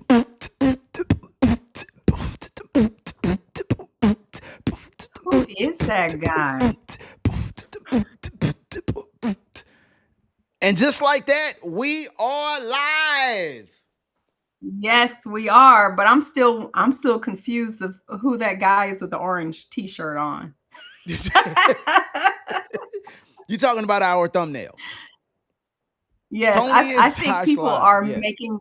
Who is that guy? And just like that, we are live. Yes, we are, but I'm still confused of who that guy is with the orange t-shirt on. You talking about our thumbnail? Yes, Tony I and think Sash people live. are Yes. making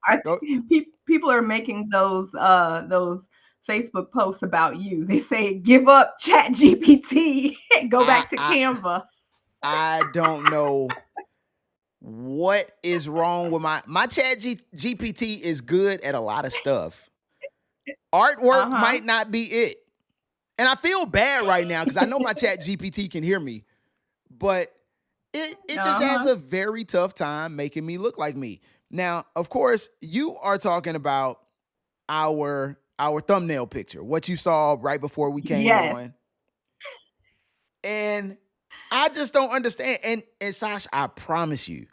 I Go. think people are making those Facebook posts about you. They say give up Chat GPT, go I back to I Canva. I don't know what is wrong with my GPT is good at a lot of stuff. Artwork Uh-huh. might not be it. And I feel bad right now because I know my chat GPT can hear me, but it just has Uh-huh. a very tough time making me look like me. Now, of course, you are talking about our thumbnail picture, what you saw right before we came Yes. on. And I just don't understand. And Sash, I promise you,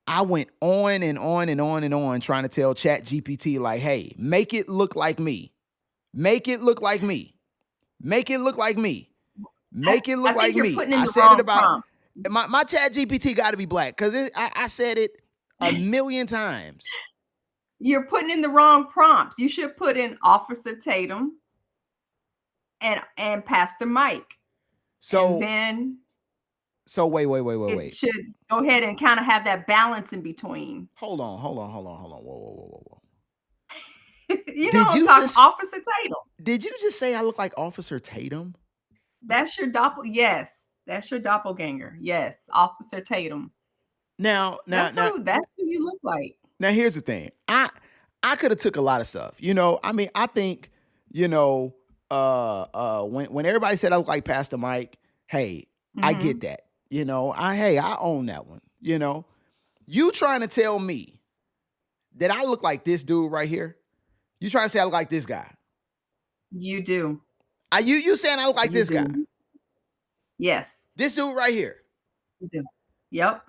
I went on and on and on and on trying to tell Chat GPT, like, hey, make it look like me. Make it look like me. Make it look like me. I, Make it I look think like you're me. putting in I the said it wrong about prompt. my Chat GPT got to be black because I said it a million times. You're putting in the wrong prompts. You should put in Officer Tatum and Pastor Mike. And So then wait, it wait. should go ahead and kind of have that balance in between. Hold on. Whoa. You know Did what I'm you talking, just Officer Tatum. did you just say I look like Officer Tatum? That's your yes. That's your doppelganger. Yes, Officer Tatum. Now, now, now, That's who you look like. now here's the thing. I could have took a lot of stuff. I mean, I think, when everybody said I look like Pastor Mike, hey, I get Hmm. that. I own that one. You trying to tell me that I look like this dude right here? You trying to say I look like this guy? You do. You saying I look like You this guy? do. Yes, This dude right here? you do. Yep.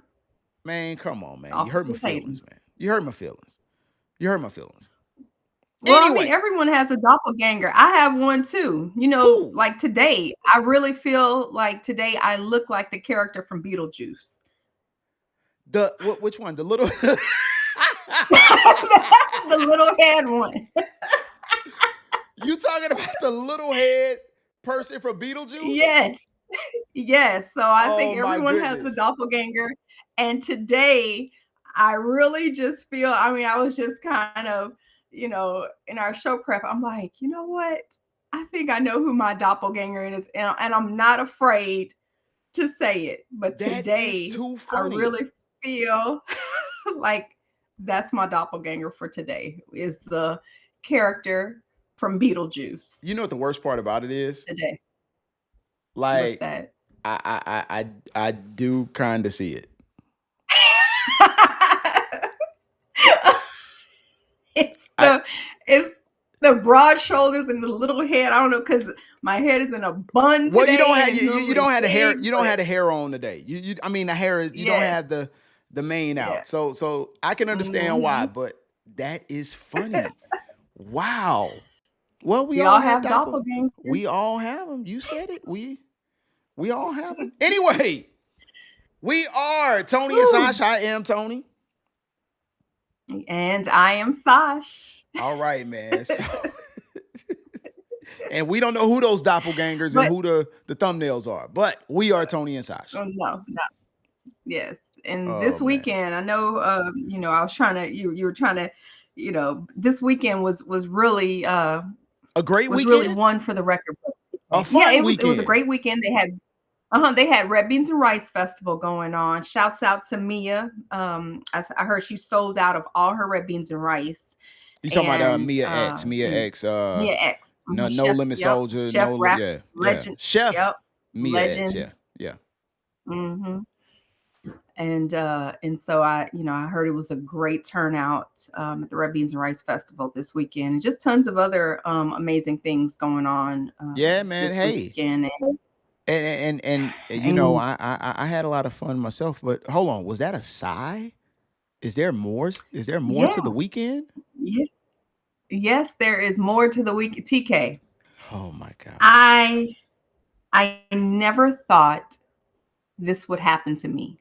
Man, come on, man. You hurt Officer my feelings, Tatum. man. You hurt my feelings. You hurt my feelings. Well, I mean, Anyway, everyone has a doppelganger. I have one too. who? Like today, I really feel like today I look like the character from Beetlejuice. Which one? The little. The little head one. You talking about the little head person from Beetlejuice? Yes. Yes. So I think Oh my everyone has a goodness. doppelganger. And today I really just feel, I mean, I was just kind of, in our show prep, I'm like, you know what? I think I know who my doppelganger is. And I'm not afraid to say it. But That is today too I funny. really feel like that's my doppelganger for today is the character from Beetlejuice You know what the worst part about it is? today. What's Like, that? I do kind of see it. it's I the it's the broad shoulders and the little head. I don't know because my head is in a bun Well, you don't today and have it's you normally don't have the hair. big, You don't but have the hair on today. I mean, the hair is. You don't yes, have the mane yeah. out. So I can understand why, Hmm. but that is funny. Wow. Well, we We all all have have doppel. doppelgangers. We all have them. You said it. We all have them. Anyway, we are Tony and Woo. Sash. I am Tony. And I am Sash. All right, man. So, and we don't know who those doppelgangers and But who the thumbnails are, but we are Tony and Sash. oh, no. Yes. And Oh this man, weekend, I know I was trying to you were trying to, this weekend a great was really weekend, one for the record books. a Yeah, fun it was a weekend. great weekend. They had Red Beans and Rice Festival going on. Shouts out to Mia. I heard she sold out of all her red beans and rice. You talking about And Mia X, Mia X, no chef, limit yep, soldier, chef, rap yeah, legend, chef yep, Mia X, legend. yeah. Hmm. And so I heard it was a great turnout at the Red Beans and Rice Festival this weekend, and just tons of other amazing things going on Yeah, man. this Hey, weekend. and And I had a lot of fun myself. But hold on, was that a sigh? Is there more? Is there more to the yeah, weekend? Yeah. Yes, there is more to the week. TK, Oh my gosh. I I never thought this would happen to me.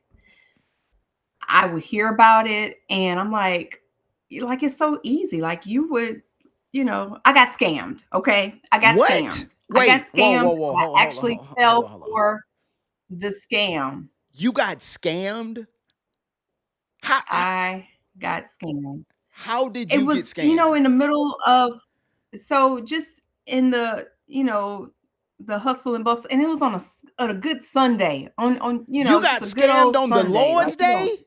I would hear about it and I'm like it's so easy. Like you would, I got scammed. Okay. I got What? scammed. I got Wait, whoa, scammed. whoa, whoa, I hold on, actually hold fell on, hold on. for the scam. You got scammed? How, I got scammed. how did It you get was, scammed? in the middle of, so just in the, the hustle and bustle, and it was on a good Sunday, on You just got a good scammed old on the Sunday. Like Lord's Day?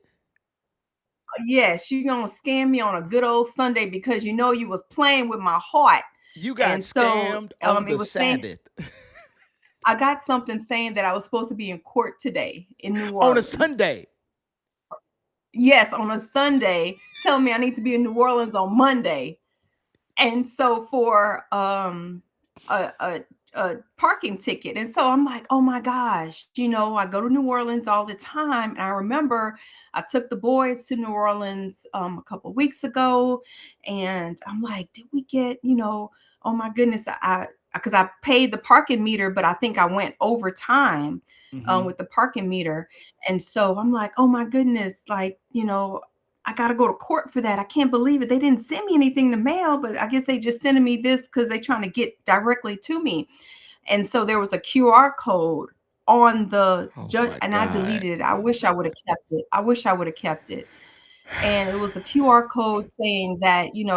yes, you gonna scam me on a good old Sunday because you was playing with my heart. You got And so scammed on it the was saying Sabbath. I got something saying that I was supposed to be in court today in New On a Orleans. Sunday. Yes, on a Sunday, telling me I need to be in New Orleans on Monday. And so for a parking ticket. And so I'm like, oh my gosh, I go to New Orleans all the time. And I remember I took the boys to New Orleans a couple of weeks ago. And I'm like, did we get, oh my goodness, I because I paid the parking meter, but I think I went over time Mhm. with the parking meter. And so I'm like, oh my goodness, like, I got to go to court for that. I can't believe it. They didn't send me anything to mail, but I guess they just sending me this because they're trying to get directly to me. And so there was a QR code on the Oh judge, my and I God. deleted it. I wish I would have kept it. I wish I would have kept it. And it was a QR code saying that, in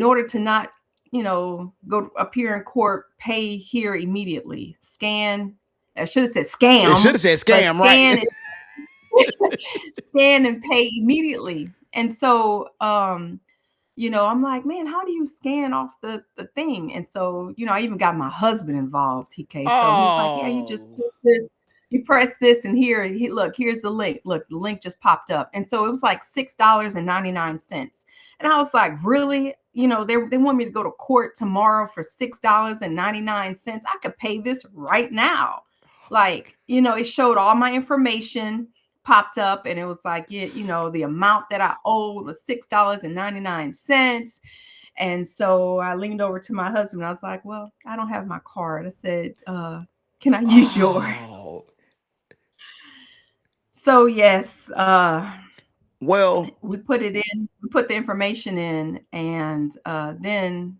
order to not, go appear in court, pay here immediately. Scan. I should have said It should scam, have said but scam, right? scan and pay immediately. And so I'm like, man, how do you scan off the thing? And so, I even got my husband involved, TK. So he was like, yeah, you just Oh. put this, you press this, and here, look, here's the link. Look, the link just popped up. And so it was like $6.99. And I was like, really? They want me to go to court tomorrow for $6.99. I could pay this right now. Like, it showed all my information popped up and it was like, the amount that I owed was $6.99. And so I leaned over to my husband. I was like, well, I don't have my card. I said, can I use yours? Oh. So yes, Well, we put the information in, and then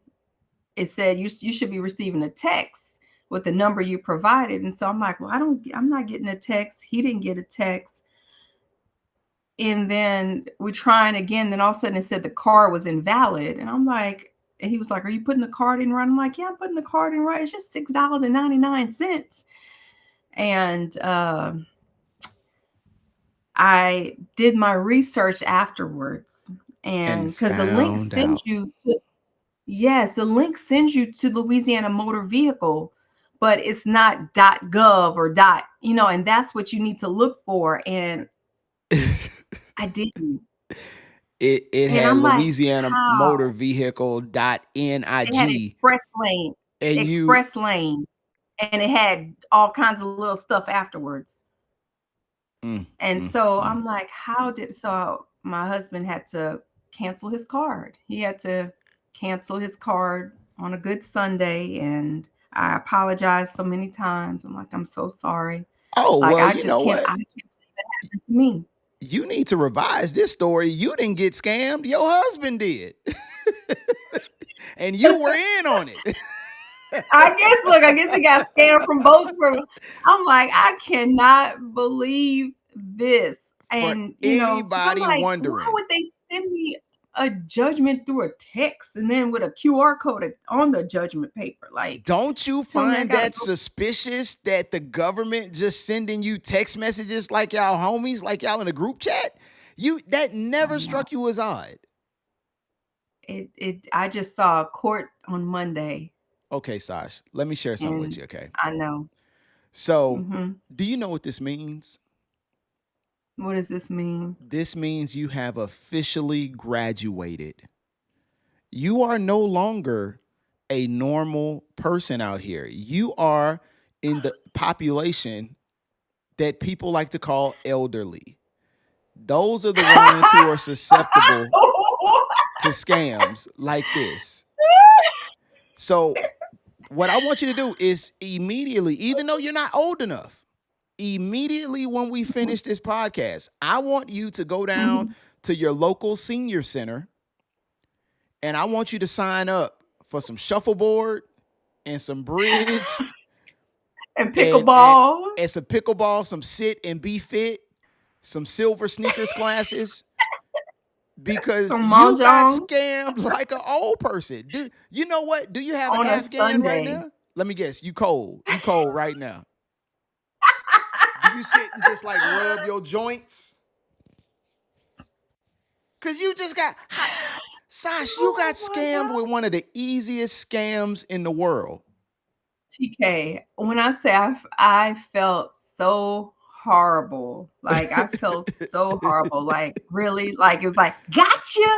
it said you should be receiving a text with the number you provided. And so I'm like, well, I'm not getting a text. He didn't get a text. And then we're trying again. Then all of a sudden it said the card was invalid. And I'm like, and he was like, are you putting the card in right? I'm like, yeah, I'm putting the card in right. It's just $6.99. And I did my research afterwards. And and because the link found sends out. you to, yes, the link sends you to Louisiana Motor Vehicle, but it's not .gov or and that's what you need to look for. And I didn't. It And had I'm like, Louisiana Motor how? Vehicle It had .nig and you express lane, and it had all kinds of little stuff afterwards. mm, And mm, so mm. I'm like, so my husband had to cancel his card. He had to cancel his card on a good Sunday, and I apologized so many times. I'm like, I'm so sorry. Oh, Like well, you know I what? can't believe that happened to me. You need to revise this story. You didn't get scammed, your husband did. And you were in on it. I guess he got scammed from both from I'm like, I cannot believe this. For And because I'm anybody like, why wondering, would they send me a judgment through a text and then with a QR code on the judgment paper? Like, don't you tell me I find gotta that go. suspicious that the government just sending you text messages like y'all homies, like y'all in a group chat? You that I never know. struck you as odd. I just saw a court on Monday Okay, Sash, let me share something with and you, okay? I know. So, Hmm. do you know what this means? What does this mean? This means you have officially graduated. You are no longer a normal person out here. You are in the population that people like to call elderly. Those are the ones who are susceptible. to scams like this. So what I want you to do is immediately, even though you're not old enough, immediately when we finish this podcast, I want you to go down Mhm. to your local senior center and I want you to sign up for some shuffleboard and some bridge And and and, pickleball, and some pickleball, some sit and be fit, some silver sneakers classes because some you got mahjong scammed like an old person. Do you know what? Do you have an on a Afghan right Sunday. now? Let me guess. You cold. You cold right now. Do you sit and just like rub your joints? Cause you just got Sash, you got Oh my scammed with God. one of the easiest scams in the world. TK, when I say I felt so horrible. Like I felt so horrible. Like really, like it was like, gotcha.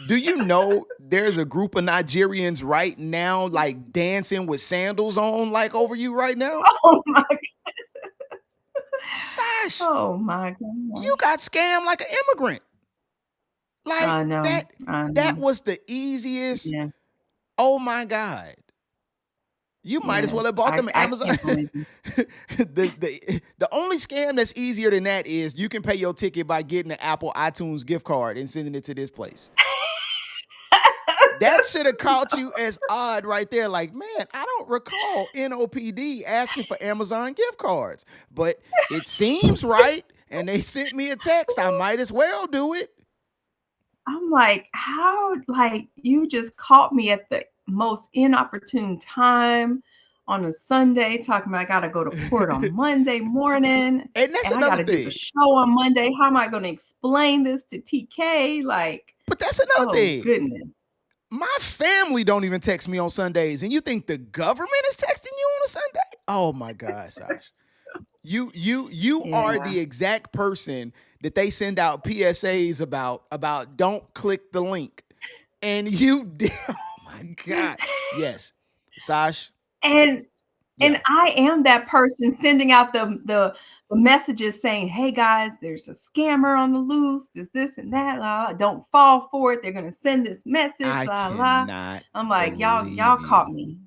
Do you know there's a group of Nigerians right now like dancing with sandals on like over you right now? Oh my, Sash, oh my you gosh. got scammed like an immigrant. I Like know. I that know. was the easiest. Yeah. Oh my God. You might as well Yes. have bought them I Amazon. can't believe it. The only scam that's easier than that is you can pay your ticket by getting an Apple iTunes gift card and sending it to this place. That should have caught you as odd right there. Like, man, I don't recall NOPD asking for Amazon gift cards, but it seems right. And they sent me a text. I might as well do it. I'm like, how, like, you just caught me at the most inopportune time on a Sunday, talking about I gotta go to court on Monday morning And that's and I another gotta do the thing. show on Monday. How am I gonna explain this to TK? Like, But that's another oh thing. goodness. My family don't even text me on Sundays, and you think the government is texting you on a Sunday? Oh my God, Sash. You are Yeah. the exact person that they send out PSAs about don't click the link. And you did. Oh my God. Yes. Sash. And Yeah. I am that person sending out the messages saying, "Hey guys, there's a scammer on the loose. There's this and that. La, la. Don't fall for it. They're gonna send this message. I La la." cannot I'm like, y'all believe caught you. me.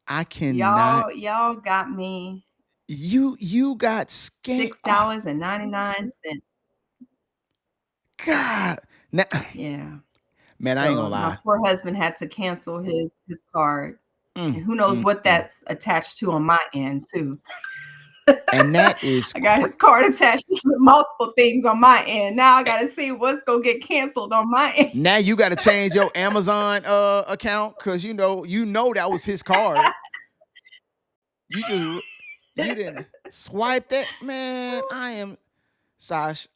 I cannot. Y'all got me. You got scammed. Oh $6.99. God. Now, Yeah. man, I ain't So gonna my lie. poor husband had to cancel his card. Mm, And who knows mm, what mm. that's attached to on my end too. And that is I got his card attached to multiple things on my end. Now I got to see what's gonna get canceled on my end. now you got to change your Amazon account because you know that was his card. You just you didn't swipe that, man. I am Sash.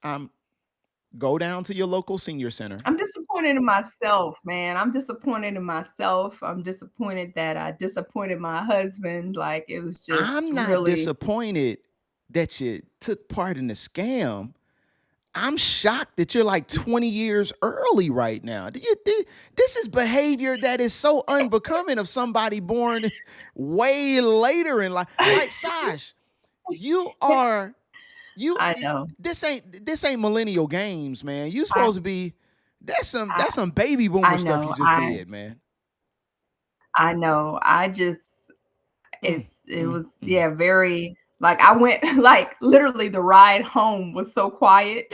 Go down to your local senior center. I'm disappointed in myself, man. I'm disappointed in myself. I'm disappointed that I disappointed my husband. Like it was just I'm not really, disappointed that you took part in the scam. I'm shocked that you're like 20 years early right now. This is behavior that is so unbecoming of somebody born way later in life. Like Sash, you are you I know. this ain't millennial games, man. You I supposed to be I that's some baby I boomer stuff you know. just did, man. I know. I just Mm, it mm, was, mm. yeah, very, like I went like literally the ride home was so quiet.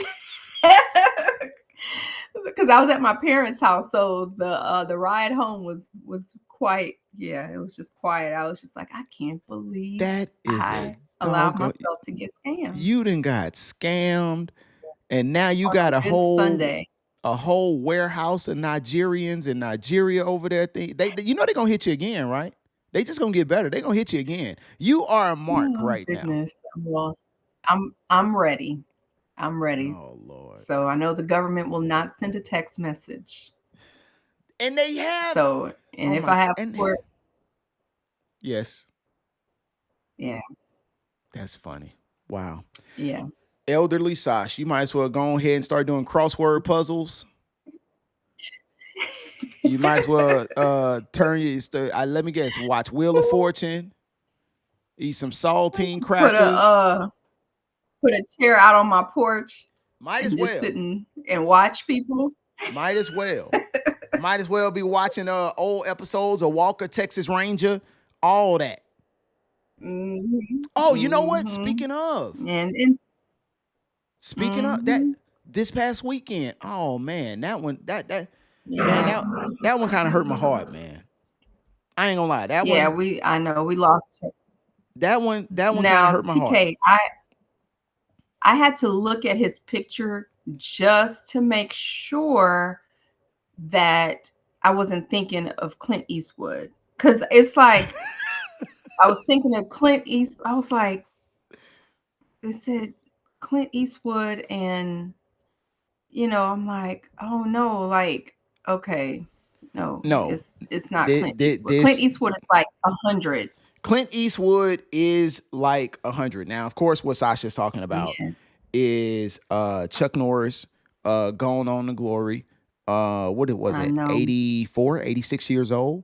Because I was at my parents' house, so the ride home was quite, yeah, it was just quiet. I was just like, I can't believe That is a I allowed doggone myself to get scammed you done got scammed, and now you on got a good Sunday. a whole warehouse of Nigerians in Nigeria over there. They you know they're gonna hit you again, right? They just gonna get better. They're gonna hit you again. You are a mark Oh right now. goodness. Well, I'm ready. I'm ready. Oh Lord. So I know the government will not send a text message. And they have So, and oh if my I have and court, yes, yeah, that's funny. Wow. yeah. Elderly Sash, you might as well go ahead and start doing crossword puzzles. You might as well turn your let me guess, watch Wheel of Fortune, eat some saltine Put a crackers. put a chair out on my porch Might as and just well. sit and watch people. Might as well. Might as well be watching old episodes of Walker, Texas Ranger, all that. Mhm. Oh, you know what? Mhm. And Speaking of that, mhm. this past weekend, oh man, that one, that man, Yeah. that one kind of hurt my heart, man. I ain't gonna lie, Yeah, I know we lost her. that one kind of Now, hurt my heart. TK, I had to look at his picture just to make sure that I wasn't thinking of Clint Eastwood. Cause it's like I was thinking of Clint East. I was like, it said Clint Eastwood, and I'm like, oh no, like, okay, no, No, it's not Clint Eastwood. Clint this Eastwood is like 100. Clint Eastwood is like 100. Now, of course, what Sasha's talking about Yes, is Chuck Norris, Gone on to Glory. What it was I it, know. 84, 86 years old.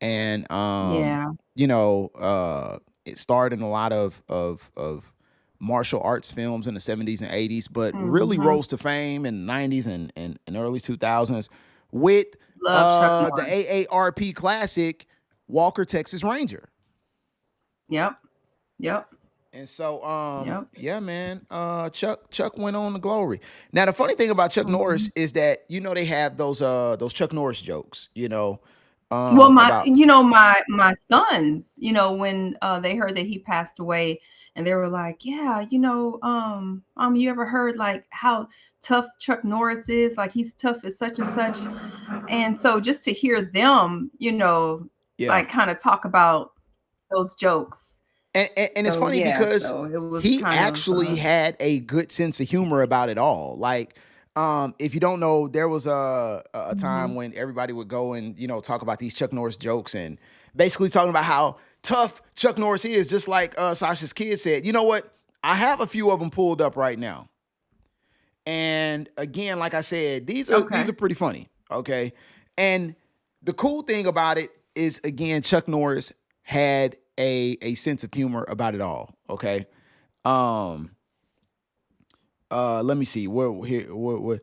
And Yeah. it starred in a lot of martial arts films in the 70s and 80s, but really Mhm. rose to fame in the 90s and early 2000s with Love Chuck the Norris. AARP classic Walker, Texas Ranger. Yep. Yep. And so, Yep. yeah, man, Chuck went on to glory. Now, the funny thing about Chuck Norris Mhm. is that they have those Chuck Norris jokes, Well, about my sons, when they heard that he passed away, and they were like, "Yeah, you ever heard like how tough Chuck Norris is? Like he's tough as such and such." And so just to hear them, yeah. like kind of talk about those jokes. And it's So funny yeah, because so it was he kind of actually had a good sense of humor about it all. Like, if you don't know, there was a time mhm. when everybody would go and talk about these Chuck Norris jokes and basically talking about how tough Chuck Norris is, just like Sasha's kid said. You know what? I have a few of them pulled up right now, and again, like I said, these Okay. are pretty funny. Okay, and the cool thing about it is, again, Chuck Norris had a sense of humor about it all. Okay. Um. Let me see. When the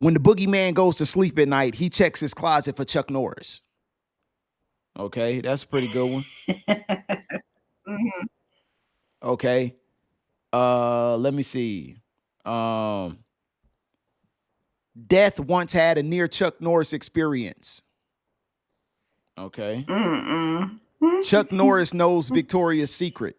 boogeyman goes to sleep at night, he checks his closet for Chuck Norris. Okay, that's a pretty good one. Mhm. Okay. Let me see. Um. Death once had a near Chuck Norris experience. Okay. Mm-mm. Chuck Norris knows Victoria's Secret.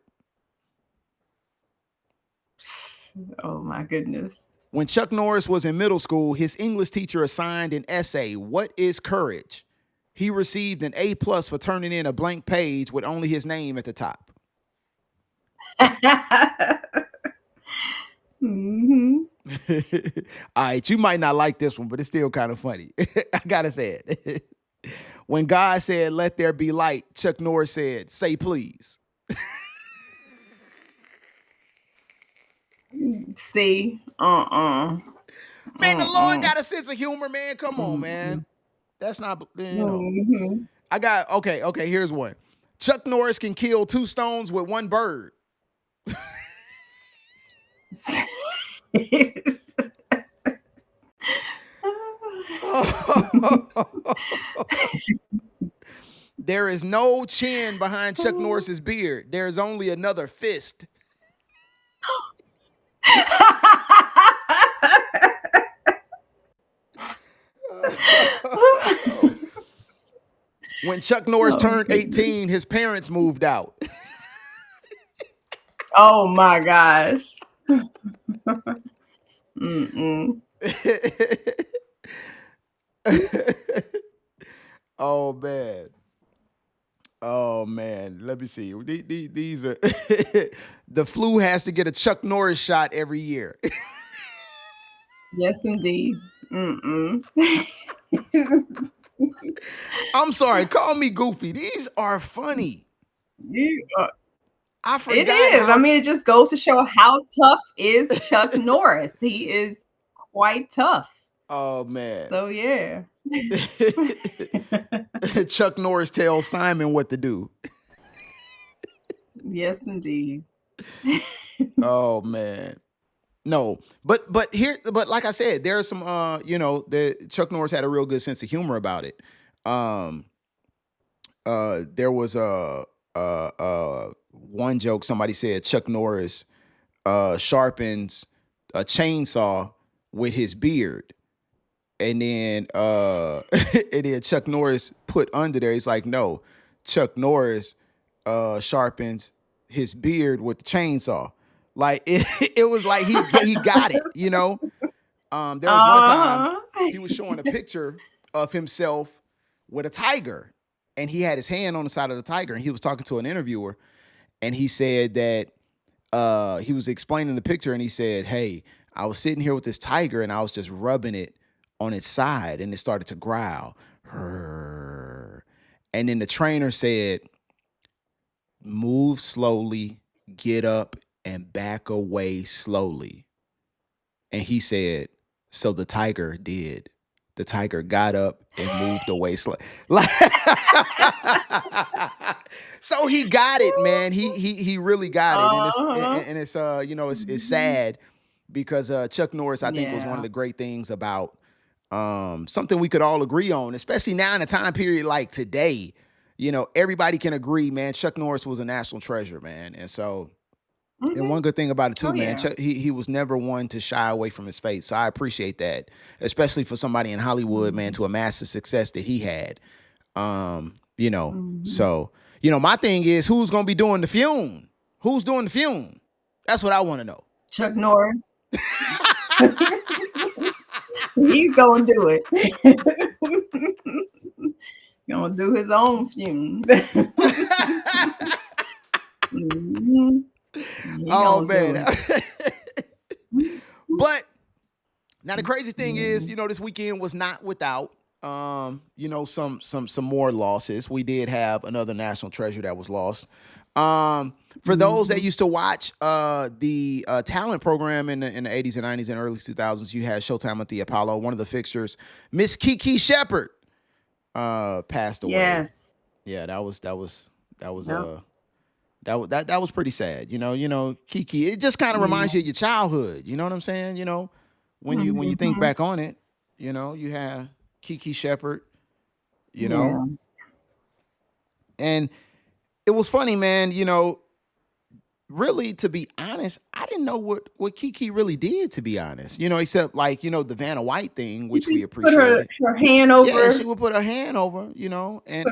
Oh my goodness. When Chuck Norris was in middle school, his English teacher assigned an essay, "What is Courage?" He received an A plus for turning in a blank page with only his name at the top. Mhm. All right, you might not like this one, but it's still kind of funny. I gotta say it. When God said, "Let there be light," Chuck Norris said, "Say please." See? Man, the Lord Mm-mm. got a sense of humor, man. Come on, man. Mm-mm. That's not. Mhm. I got okay. Here's one. Chuck Norris can kill two stones with one bird. There is no chin behind Chuck Norris's beard. There is only another fist. When Chuck Norris Oh turned goodness. 18, his parents moved out. Oh my gosh. Mm-mm. Oh man. Oh man. Let me see. These are the flu has to get a Chuck Norris shot every year. Yes, indeed. Mm-mm. I'm sorry, call me goofy. These are funny. You I It forgot is. I how. mean, it just goes to show how tough is Chuck Norris. He is quite tough. Oh man. So yeah. Chuck Norris tells Simon what to do. Yes, indeed. Oh man. No, but like I said, there are some the Chuck Norris had a real good sense of humor about it. Um, there was one joke somebody said Chuck Norris sharpens a chainsaw with his beard. And then and then Chuck Norris put under there, he's like, no, Chuck Norris sharpens his beard with the chainsaw. Like it was like he got it, you know. There was one time Uh-huh. he was showing a picture of himself with a tiger, and he had his hand on the side of the tiger, and he was talking to an interviewer, and he said that he was explaining the picture, and he said, "Hey, I was sitting here with this tiger, and I was just rubbing it on its side, and it started to growl." And then the trainer said, "Move slowly, get up, and back away slowly." And he said, "So the tiger did. The tiger got up and moved away slowly." Like, so he got it, man. He really got it, and Uh-huh. it's it's Mhm. sad because Chuck Norris, I think, was one of Yeah. the great things about something we could all agree on, especially now in a time period like today. Everybody can agree, man. Chuck Norris was a national treasure, man, and so. And Mhm. one good thing about it Oh, too, man, yeah. Chuck, he was never one to shy away from his faith. So I appreciate that, especially for somebody in Hollywood, man, Mhm. to amass the success that he had. You know, Mhm. so my thing is, who's gonna be doing the fume? Who's doing the fume? That's what I want to know. Chuck Norris. He's gonna do it. Gonna do his own fume. Mhm. He Oh gonna do man. it. But now the crazy thing is, Mhm. this weekend was not without some more losses. We did have another national treasure that was lost. For those that Mhm. used to watch the talent program in the 80s and 90s and early 2000s, you had Showtime at the Apollo. One of the fixtures, Miss Kiki Shepherd, passed away. Yes. Yeah, that was Yep. that was pretty sad. Kiki. It just kind of reminds Yeah. you of your childhood. You know what I'm saying? When you think Mhm. back on it, you have Kiki Shepherd. You know, Yeah. and it was funny, man. Really, to be honest, I didn't know what Kiki really did. To be honest, except like the Vanna White thing, She which we just put her appreciated. her hand Yeah, and she over would put her hand over, and put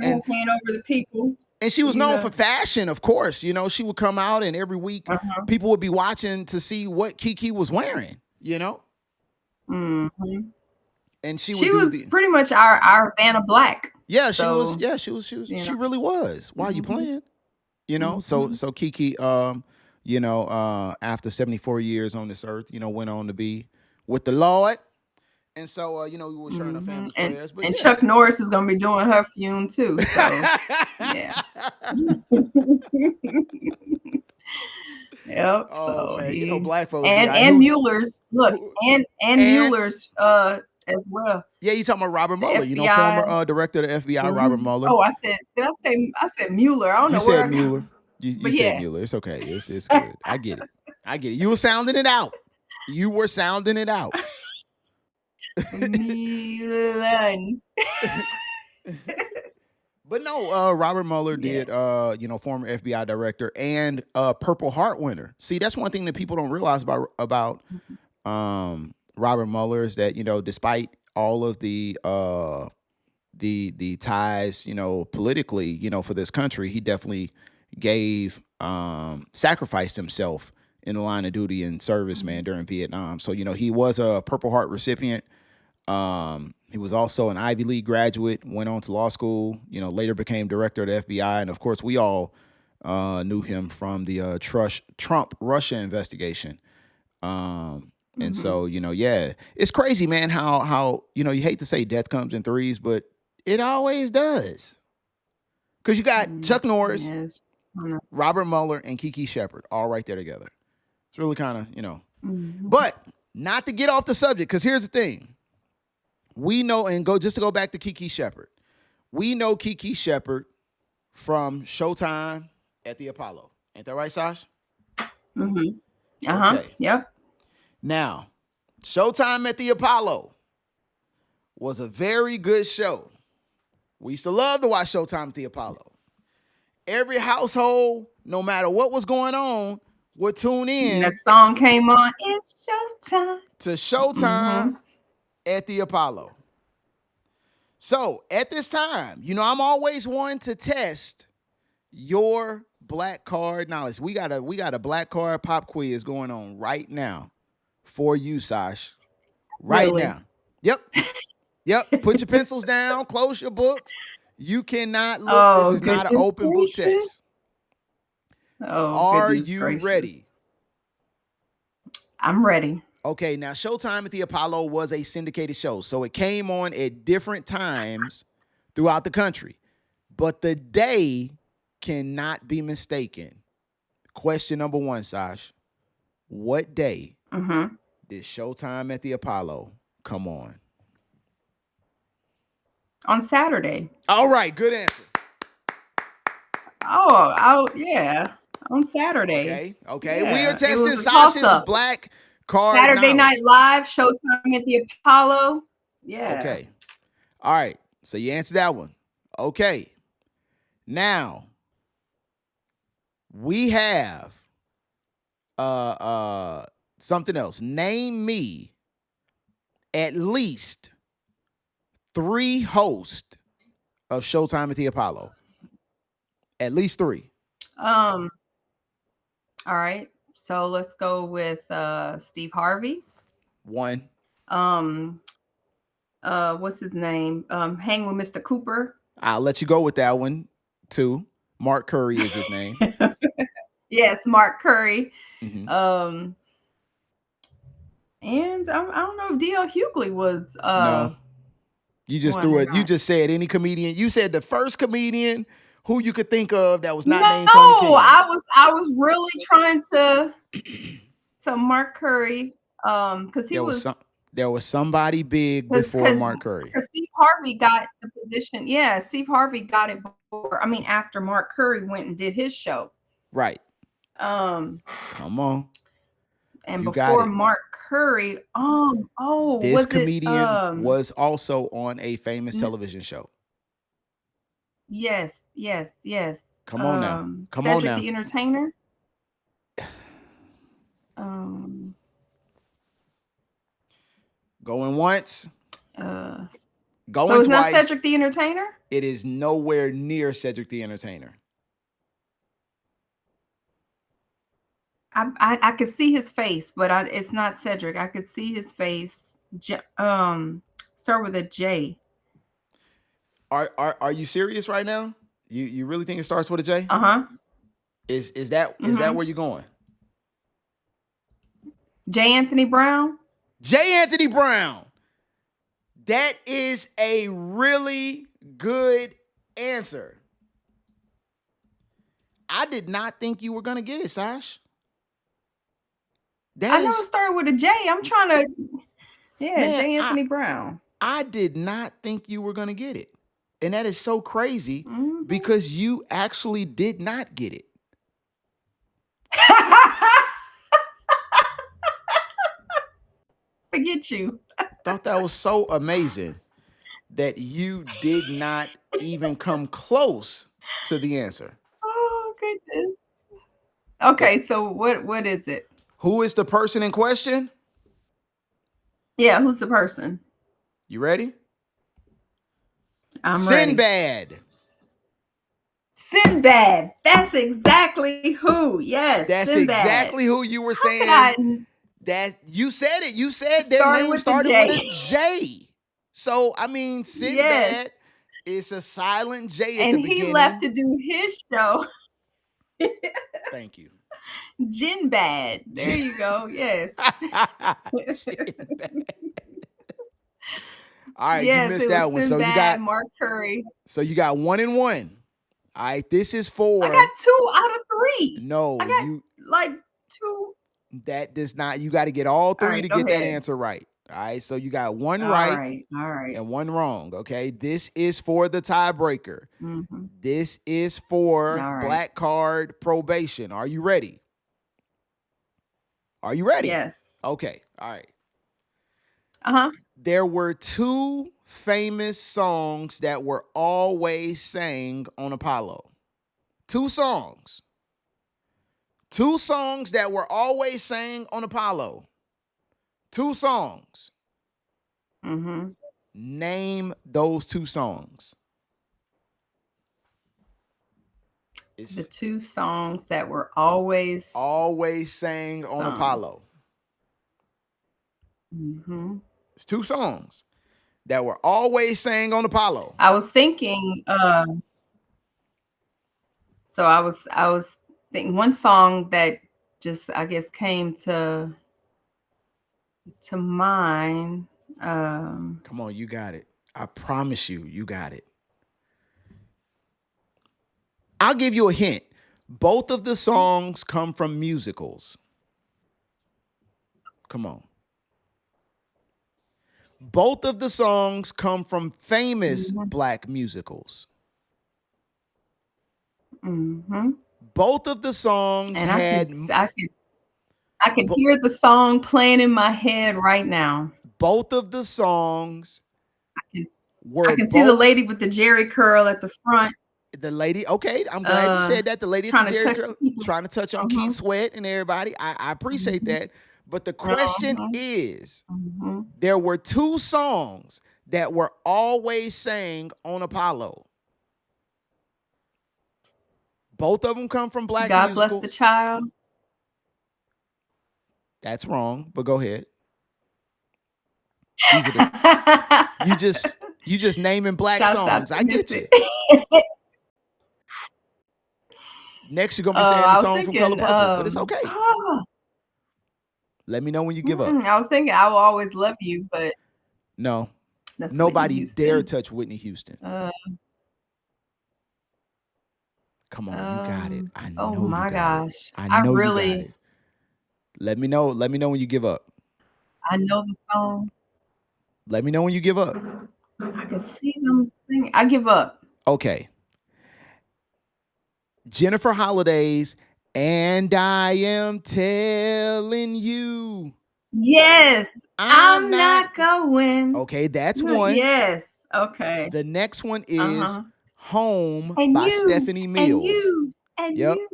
her hand over the people, she was you known for know. fashion, of course. She would come out, and every week Uh-huh. people would be watching to see what Kiki was wearing. Mhm. And she would She do was the. pretty much our Vanna Black. Yeah, she was. So, Yeah, she was. you know. She really was. Why you Mhm. playing? So Mhm. so Kiki, after 74 years on this earth, went on to be with the Lord. And so, we wish her and her Mhm. family And prayers. But and yeah. Chuck Norris is gonna be doing her fume too. So, yeah. Yep. Oh So man, he black folks be and out and who Mueller's look who and and Mueller's as well. yeah, you talking about Robert The Mueller, FBI. former director of the FBI, Robert Mhm. Mueller. Oh, I said Mueller. I don't You know where said I got, Mueller. You but said yeah. Mueller. It's okay. It's good. I get it. I get it. You were sounding it out. You were sounding it out. Milan. But no, Robert Mueller Yeah. did, former FBI director and Purple Heart winner. See, that's one thing that people don't realize about Robert Mueller is that despite all of the ties, politically, for this country, he definitely gave sacrificed himself in the line of duty and service, man, during Vietnam. So he was a Purple Heart recipient. He was also an Ivy League graduate, went on to law school, later became director of the FBI. And of course, we all knew him from the Trump Russia investigation. And Mhm. so, yeah, it's crazy, man, how, you hate to say death comes in threes, but it always does. Because you got Mm, Chuck Norris, yes. I know. Robert Mueller, and Kiki Shepherd all right there together. It's really kind of. Mhm. But not to get off the subject, because here's the thing. We know, and to go back to Kiki Shepherd. We know Kiki Shepherd from Showtime at the Apollo. Ain't that right, Sash? Mhm. Uh-huh. Okay. Yep. Now, Showtime at the Apollo was a very good show. We used to love to watch Showtime at the Apollo. Every household, no matter what was going on, would tune in. That song came on. It's showtime. To Showtime at the Apollo. So at this time, I'm always one to test your black card knowledge. We got a black card pop quiz going on right now for you, Sash. Right now. Yep. Put your pencils down. Close your books. You cannot look. This is not an open book test. Are you ready? I'm ready. Okay, now Showtime at the Apollo was a syndicated show, so it came on at different times throughout the country. But the day cannot be mistaken. Question number 1, Sash. What day did Showtime at the Apollo come on? On Saturday. All right, good answer. Yeah, on Saturday. Okay. Yeah, we are testing Sasha's black card Saturday knowledge. Night Live, Showtime at the Apollo. Yeah. Okay. All right. So you answered that one. Okay. Now we have something else. Name me at least 3 hosts of Showtime at the Apollo. At least 3. All right. So let's go with Steve Harvey. 1. What's his name? Hang with Mr. Cooper. I'll let you go with that one. 2. Mark Curry is his name. Yes, Mark Curry. Mm-hmm. And I don't know if D.L. Hughley was. No. You just threw it. You just said any comedian. You said the first comedian who you could think of that was not named Tony King. No, I was really trying to Mark Curry, because there was somebody big before Mark Curry. Because Steve Harvey got the position. Yeah, Steve Harvey got it before. I mean, after Mark Curry went and did his show. Right. Come on. And before Mark Curry, this comedian was also on a famous television show. Yes. Come on now. Cedric the Entertainer. Going once. Going twice. Not Cedric the Entertainer? It is nowhere near Cedric the Entertainer. I could see his face, but it's not Cedric. I could see his face. Start with a J. Are you serious right now? You really think it starts with a J? Is that where you're going? J. Anthony Brown? J. Anthony Brown. That is a really good answer. I did not think you were going to get it, Sash. I know it started with a J. I'm trying to... Yeah, J. Anthony Brown. I did not think you were going to get it. And that is so crazy because you actually did not get it. Forget you. Thought that was so amazing that you did not even come close to the answer. Oh, goodness. Okay, so what is it? Who is the person in question? Yeah, who's the person? You ready? I'm Sinbad. ready. Sinbad. That's exactly who. Yes. That's Sinbad. exactly who you were saying. That you said it. You said their name started with a J. So I mean, Sinbad is a silent J at the beginning. And he left to do his show. Thank you. Jinbad. There you go. Yes. All right, you missed that one. Sinbad, so you got Mark Curry. So you got 1 and 1. All right, this is for. I got 2 out of 3. No, I got like 2. That does not. You got to get all 3 to get that answer right. All right, so you got 1 right, and 1 wrong. Okay, this is for the tiebreaker. This is for black card probation. Are you ready? Are you ready? Yes. Okay. All right. Uh-huh. There were two famous songs that were always sang on Apollo. Two songs. Two songs that were always sang on Apollo. Two songs. Mm-hmm. Name those two songs. The It's two songs that were always always sang on sung. Apollo. Mm-hmm. It's two songs that were always sang on Apollo. I was thinking, so I was thinking one song that just I guess came to mind. Come on, you got it. I promise you, you got it. I'll give you a hint. Both of the songs come from musicals. Come on. Both of the songs come from famous Mhm, black musicals. mhm. Both of the songs And had I can bo- hear the song playing in my head right now. both of the songs I can I were can see the both lady with the jerry curl at the front, the lady. Okay, I'm glad you uh, said that. The lady at the trying to Jerry touch the Curl people. trying to touch on Keith Uh-huh, Sweat and everybody. I appreciate mhm, that. But the question uh-huh, is, mhm. there were two songs that were always sang on Apollo. Both of them come from black God bless the musicals. child. That's wrong, but go ahead. These are the you just naming black Shouts out songs. to I get Missy. you. Next, you're gonna be saying the I was song from Color thinking, Purple, but it's okay. ah, Let me know when you give up. I was thinking I will always love you, but No, that's Whitney nobody dare Houston. touch Whitney Houston. Uh, Come on, you got it. I oh know you my got it. gosh. I I know you got really it. Let me know. Let me know when you give up. I know the song. Let me know when you give up. I can see them singing. I give up. Okay. Jennifer Holiday's And I Am Telling You. Yes, I'm I'm not. not going. Okay, that's No, one. yes. Okay. The next one is Uh-huh. Home And by you, Stephanie and Mills. you, and Yep. you.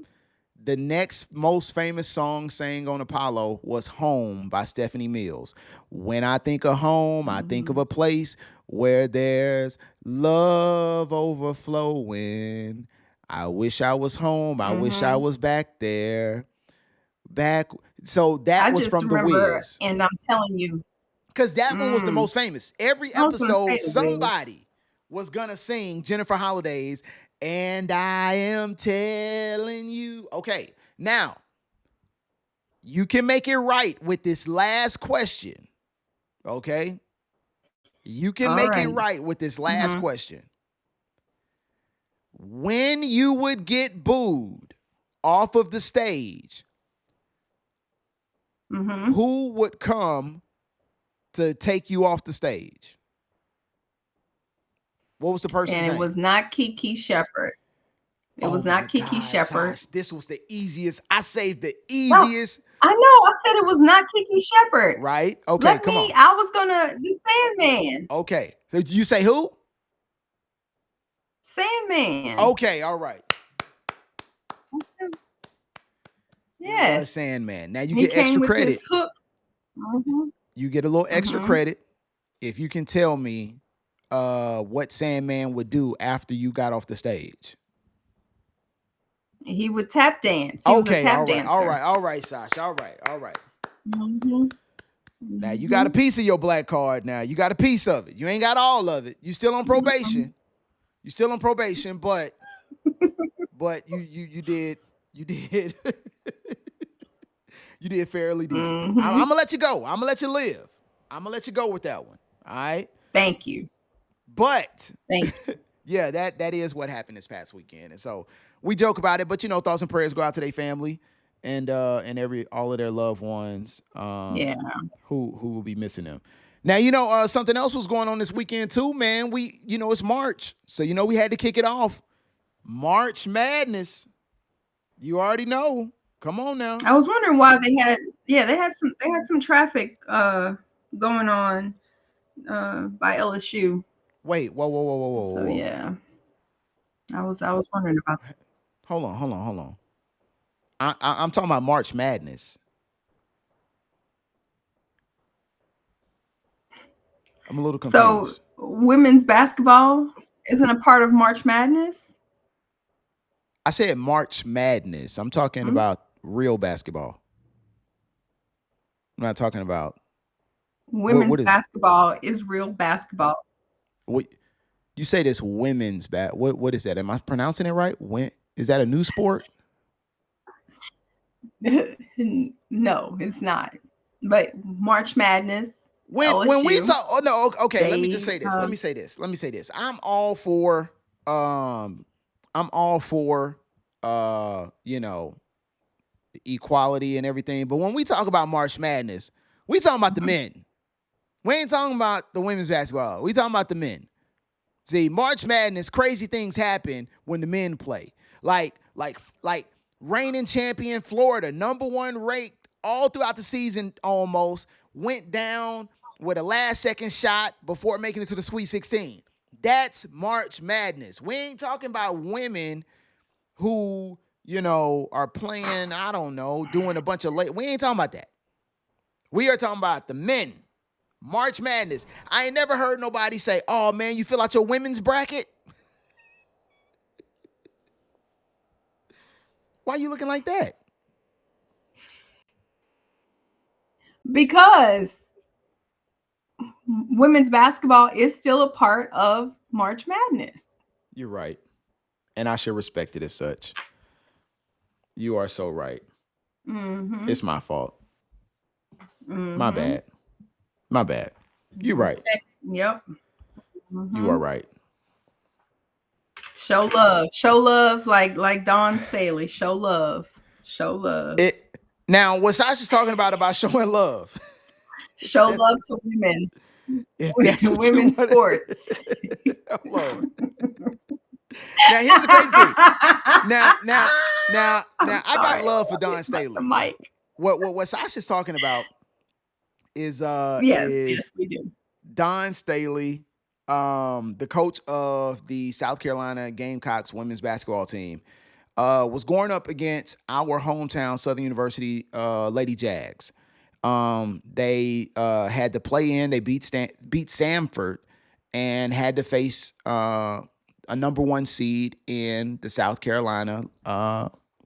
The next most famous song sang on Apollo was Home by Stephanie Mills. When I think of home, I think of Mhm. a place where there's love overflowing. I wish I was home. I wish I Mhm. was back there. Back. So that I was just from The remember, Wiz. and I'm telling you, Because that one was the mm, most famous. Every I was gonna say episode, the Wiz. somebody was gonna sing Jennifer Holiday's And I Am Telling You. Okay, now you can make it right with this last question. Okay, you can All make it right. right with this last Mhm. question. When you would get booed off of the stage, Mhm. who would come to take you off the stage? What was the person's And it name? was not Kiki Shepherd. It Oh was my not Kiki God, Shepherd. Sash, this was the easiest. I saved the No, easiest, I know. I said it was not Kiki Shepherd. right? Okay, come on. I was gonna the Sandman. Okay. So did you say who? Sandman. Okay, all right. I said, It was yes. Sandman. Now you He get came extra with his credit. hook. Mhm. You get a little extra Mhm. credit if you can tell me what Sandman would do after you got off the stage. He would tap dance. He was a Okay, tap dancer. all right, Sash. All right, all right. Mhm. Now you got a Mhm. piece of your black card now. You got a piece of it. You ain't got all of it. You still on Mhm. probation. You still on probation, but you did you did fairly decent. I'm Mhm. gonna let you go. I'm gonna let you live. I'm gonna let you go with that one. All right. Thank you. But Thank you. yeah, that is what happened this past weekend. And so we joke about it, but thoughts and prayers go out to their family and every all of their loved ones Yeah. who will be missing them. Now, something else was going on this weekend too, man. It's March. So we had to kick it off. March Madness. You already know. Come on now. I was wondering why they had some traffic going on by LSU. Wait, whoa, whoa, whoa, whoa, whoa, So whoa. yeah, I was wondering about that. Hold on, hold on, hold on. I'm talking about March Madness. I'm a little So confused. women's basketball isn't a part of March Madness. I said March Madness. I'm talking Hmm? about real basketball. I'm not talking about what Women's is basketball is real basketball. what you say this women's what is that? Am I pronouncing it right? When is that a new sport? No, it's not. But March Madness, When we LSU, talk, oh no, okay, let me just they say this. Let me say this. I'm all for you know, equality and everything. But when we talk about March Madness, we talking about the men. We ain't talking about the women's basketball. We talking about the men. See, March Madness, crazy things happen when the men play. Like reigning champion Florida, number one ranked all throughout the season almost, went down with a last second shot before making it to the Sweet 16. That's March Madness. We ain't talking about women who, are playing, I don't know, doing a bunch of late. We ain't talking about that. We are talking about the men. March Madness. I ain't never heard nobody say, "Oh man, you fill out your women's bracket." Why you looking like that? because women's basketball is still a part of March Madness. You're right. And I should respect it as such. You are so right. Mm-hmm. It's my fault. My Mm-hmm. bad. My bad. You're right. Respect. Yep. You are Mm-hmm. right. Show love. Show love like Don Staley. Show love. Show love. It now what Sasha's talking about showing love. If Show that's love to women. if that's what you Women's want. sports. Hold on. Now here's the crazy thing. Now, I'm I got sorry. love for I hit Don the Staley. mic. What Sasha's talking about is Yes, we do. Don Staley, the coach of the South Carolina Gamecocks women's basketball team, was going up against our hometown Southern University Lady Jags. They had to play in. They beat Samford and had to face a number one seed in the South Carolina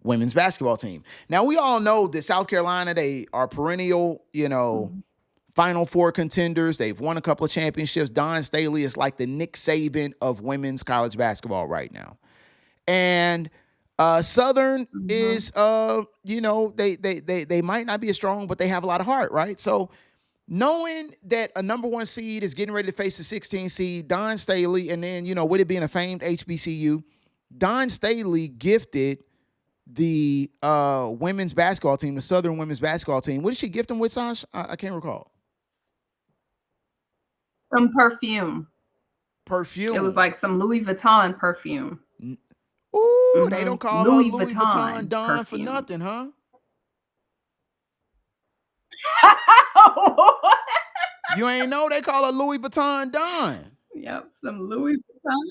women's basketball team. Now we all know that South Carolina, they are perennial, Final Four contenders. They've won a couple of championships. Don Staley is like the Nick Saban of women's college basketball right now. And Southern Mm-hmm. is they might not be as strong, but they have a lot of heart, right? So knowing that a number one seed is getting ready to face a 16 seed, Don Staley, and then, with it being a famed HBCU, Don Staley gifted the women's basketball team, the Southern women's basketball team. What did she gift them with, Sash? I can't recall. Some perfume. It was Perfume. like some Louis Vuitton perfume. Ooh, they Mm-hmm. don't call her Louis Louis Vuitton Vuitton Don for perfume. nothing, huh? You ain't know they call her Louis Vuitton Don. Yep, some Louis Vuitton.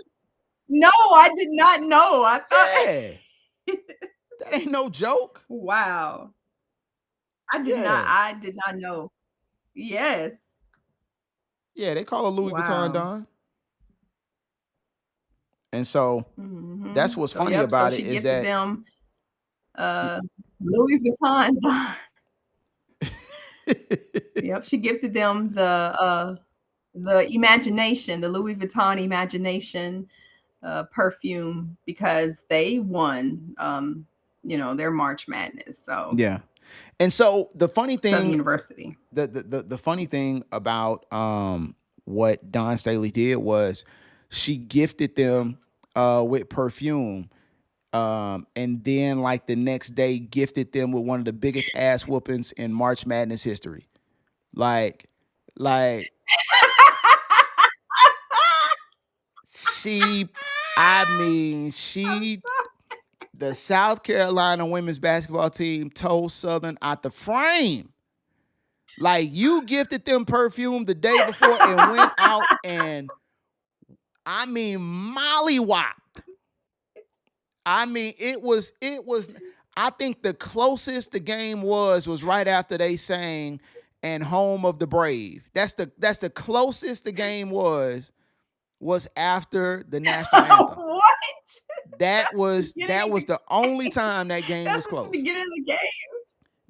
No, I did not know. I thought. Yeah, that ain't no joke. Wow. I did not. Yeah, I did not know. Yes. yeah, they call her Louis Vuitton Wow. Don. And so that's Mm-hmm. what's So funny yep. So about it she is gifted that them Louis Vuitton. Yep. She gifted them the imagination, the Louis Vuitton imagination perfume because they won their March Madness. So yeah. And so the funny Southern thing, University. the funny thing about what Don Staley did was she gifted them with perfume. And then like the next day gifted them with one of the biggest ass whoopings in March Madness history. Like, like she, I mean, I'm she sorry. The South Carolina women's basketball team told Southern out the frame. Like, you gifted them perfume the day before and went out and, I mean, mollywopped. I mean, it was. I think the closest the game was right after they sang "And Home of the Brave." That's the closest the game was after the national anthem. What? That was the only time that game That's was at the close. beginning of the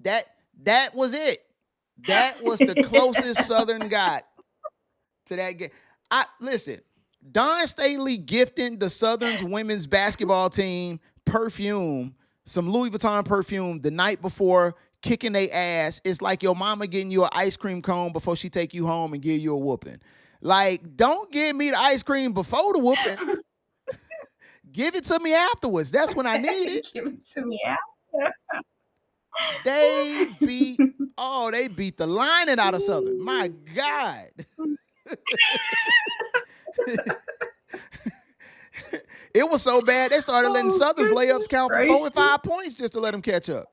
That that was it. That was the closest game. Southern got to that game. I listen. Don Staley gifting the Southern's women's basketball team perfume, some Louis Vuitton perfume the night before kicking their ass. It's like your mama getting you an ice cream cone before she take you home and give you a whooping. Like, don't give me the ice cream before the whooping. Give it to me afterwards. That's when I need it. Give it to me after. They beat the lining out of Southern. My God. It was so bad they started letting Southern's layups count for 4 and 5 points just to let them catch up.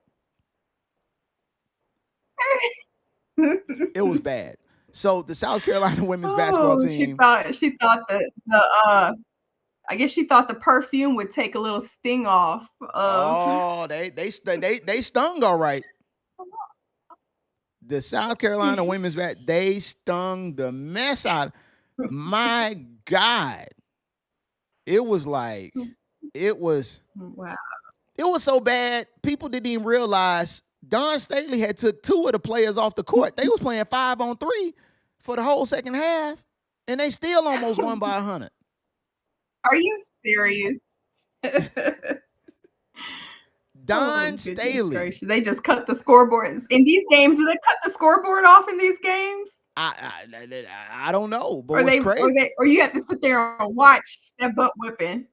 It was bad. So the South Carolina women's basketball team. She thought that I guess she thought the perfume would take a little sting off of. They stung all right. The South Carolina women's they stung the mess out. My God. It was like, Wow. It was so bad, people didn't even realize Don Staley had took 2 of the players off the court. They was playing 5-on-3 for the whole second half, and they still almost won by 100. Are you serious? Don Staley. Gracious. They just cut the scoreboard. In these games, do they cut the scoreboard off in these games? I don't know, but what's crazy? Or you have to sit there and watch that butt whipping.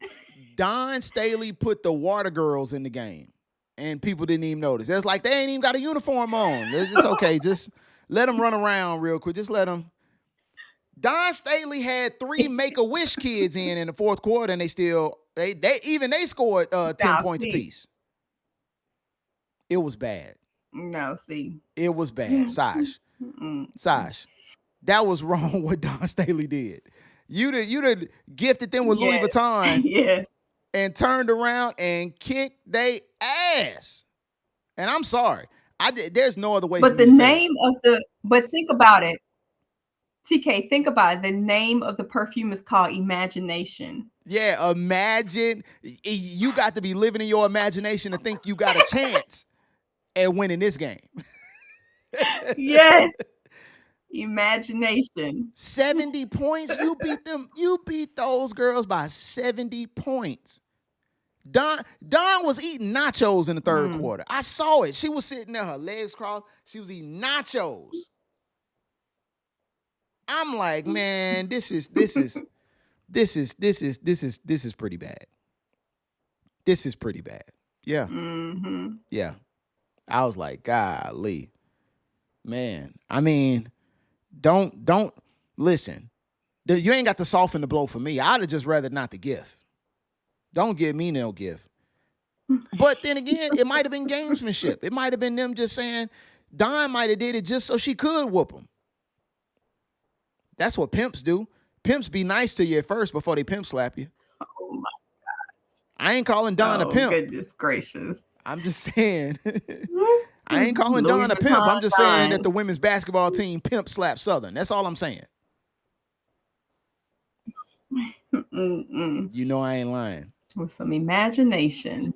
Don Staley put the Water Girls in the game, and people didn't even notice. It's like they ain't even got a uniform on. It's okay. Just let them run around real quick. Just let them. Don Staley had 3 Make-A-Wish kids in the fourth quarter, and they scored 10 points apiece. It was bad. No, see. It was bad. Sash. That was wrong what Don Staley did. You'd have gifted them with Louis Vuitton and turned around and kicked they ass. And I'm sorry. There's no other way. But but think about it. TK, think about it. The name of the perfume is called Imagination. Yeah, imagine. You got to be living in your imagination to think you got a chance at winning this game. Yes. Imagination. 70 points. You beat them. You beat those girls by 70 points. Don was eating nachos in the third quarter. I saw it. She was sitting there, her legs crossed. She was eating nachos. I'm like, man, this is pretty bad. This is pretty bad. Yeah. Mm-hmm. Yeah. I was like, golly. Man. I mean, don't listen. You ain't got to soften the blow for me. I'd have just rather not the gift. Don't give me no gift. But then again, it might have been gamesmanship. It might have been them just saying, Don might have did it just so she could whoop him. That's what pimps do. Pimps be nice to you at first before they pimp slap you. Oh my gosh. I ain't calling Don a pimp. Goodness gracious. I'm just saying. I ain't calling Don a pimp. I'm just saying that the women's basketball team pimp slapped Southern. That's all I'm saying. You know I ain't lying. With some imagination.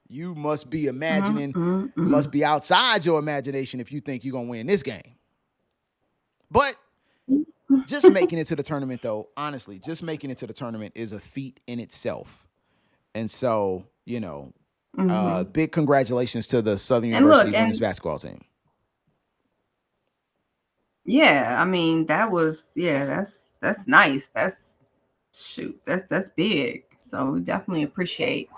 You must be imagining, must be outside your imagination if you think you're going to win this game. But just making it to the tournament, though, honestly, just making it to the tournament is a feat in itself. And so, big congratulations to the Southern University women's basketball team. Yeah, I mean, that's nice. That's big. So we definitely appreciate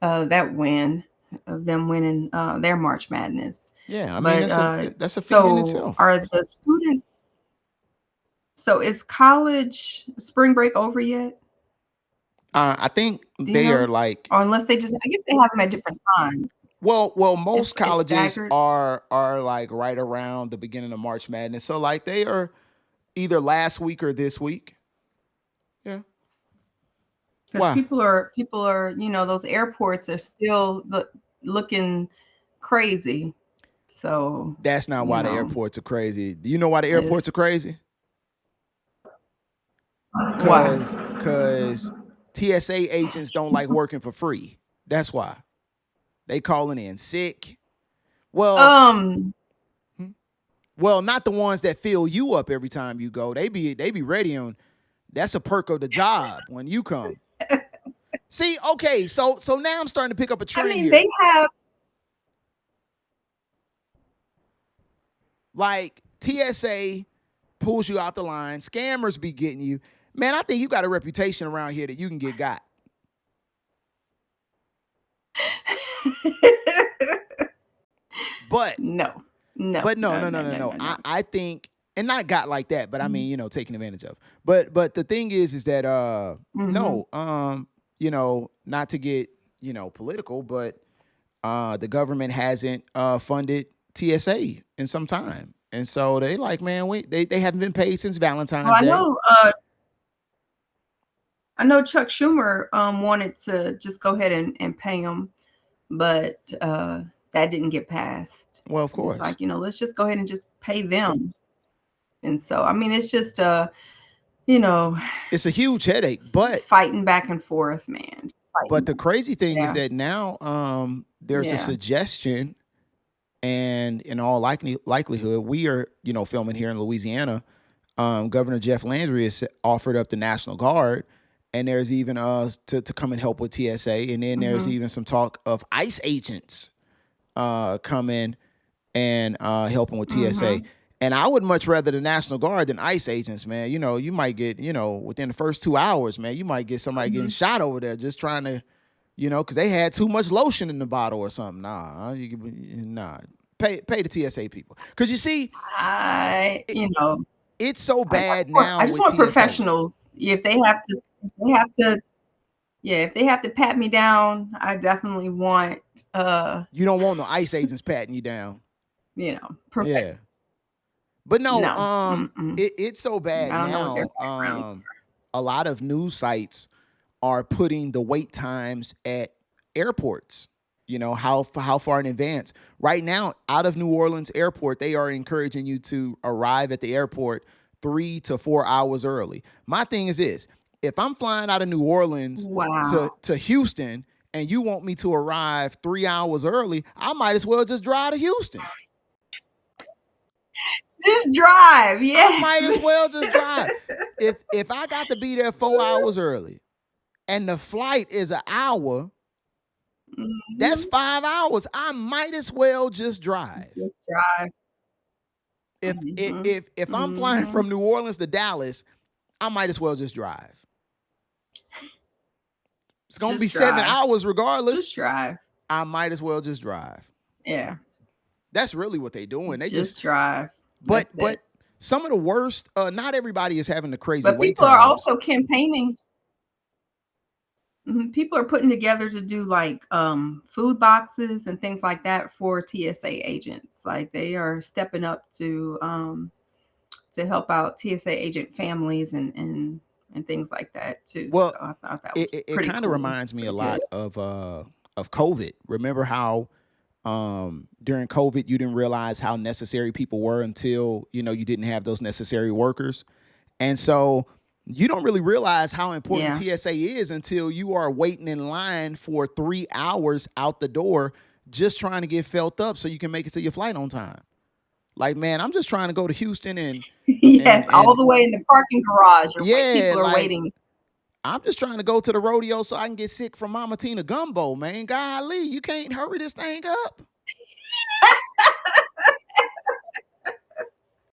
that win of them winning their March Madness. Yeah, I mean, that's a feat in itself. Are the students? So is college spring break over yet? I think Do you they are know? like, Or unless they just, I guess they have them at different times. well, most It's colleges staggered are like right around the beginning of March Madness. So like they are either last week or this week. Yeah. because Why? people are, those airports are still looking crazy. So, That's not you why the know, airports are crazy. Do you know why the airports it's are crazy? why. Cause TSA agents don't like working for free. That's why. They calling in sick. Well, Um, hmm, well, not the ones that fill you up every time you go. They be ready on. That's a perk of the job when you come. See, okay, so now I'm starting to pick up a I trend mean, they here. have. Like TSA pulls you out the line, scammers be getting you. Man, I think you got a reputation around here that you can get got. But No, no, but no, no, no, no, no, no, no, no. no, no. I think, and not got like that, but I Mhm. mean, taking advantage of. But the thing is that Mhm. no, not to get, political, but the government hasn't funded TSA in some time. And so they like, man, they haven't been paid since Well, Valentine's Day. I know Chuck Schumer wanted to just go ahead and pay them, but that didn't get passed. Well, of It's course. like, let's just go ahead and just pay them. And so, I mean, it's just you know, It's a just huge headache, but fighting back and forth, man. Just fighting. the crazy thing is Yeah. that now there's a Yeah. suggestion, and in all likelihood, we are, filming here in Louisiana. Governor Jeff Landry has offered up the National Guard, and there's even to come and help with TSA, and then there's Mhm. even some talk of ICE agents coming and helping with TSA. Mhm. And I would much rather the National Guard than ICE agents, man. You might get, within the first 2 hours, man, you might get somebody getting Mhm. shot over there just trying to, because they had too much lotion in the bottle or something. Nah. Pay the TSA people, because you see, I, it, you know, it's so I just bad want now I just with want TSA. professionals. If they have to yeah, if they have to pat me down, I definitely want You don't want no ICE agents patting you down. perfect. Yeah, but no, No. Mm-mm. it's so bad I don't know what they're now. fighting around. A lot of news sites are putting the wait times at airports. How far in advance. Right now, out of New Orleans Airport, they are encouraging you to arrive at the airport 3 to 4 hours early. My thing is this: if I'm flying out of New Orleans Wow. to Houston, and you want me to arrive 3 hours early, I might as well just drive to Houston. Just drive. I Yes. might as well just drive. If I got to be there 4 hours early and the flight is an hour, that's Mhm. 5 hours. I might as well just drive. Just drive. If Mhm. if I'm flying Mhm. from New Orleans to Dallas, I might as well just drive. It's gonna be Just seven drive. hours regardless. Just drive. I might as well just drive. Yeah. That's really what they're doing. They just Just drive. but That's but it. some of the worst. Not everybody is having the crazy But wait people are times. also campaigning. Mhm. People are putting together to do like food boxes and things like that for TSA agents. Like they are stepping up to help out TSA agent families and things like that too. So Well, I thought that it, was it pretty kind of cool, reminds me a pretty good. lot of COVID. Remember how during COVID you didn't realize how necessary people were until you didn't have those necessary workers, and so you don't really realize how important Yeah. TSA is until you are waiting in line for 3 hours out the door just trying to get felt up so you can make it to your flight on time. Like, man, I'm just trying to go to Houston and and Yes, all and the way in the parking garage or yeah, people are like waiting. I'm just trying to go to the rodeo so I can get sick from Mama Tina gumbo, man. Golly, you can't hurry this thing up.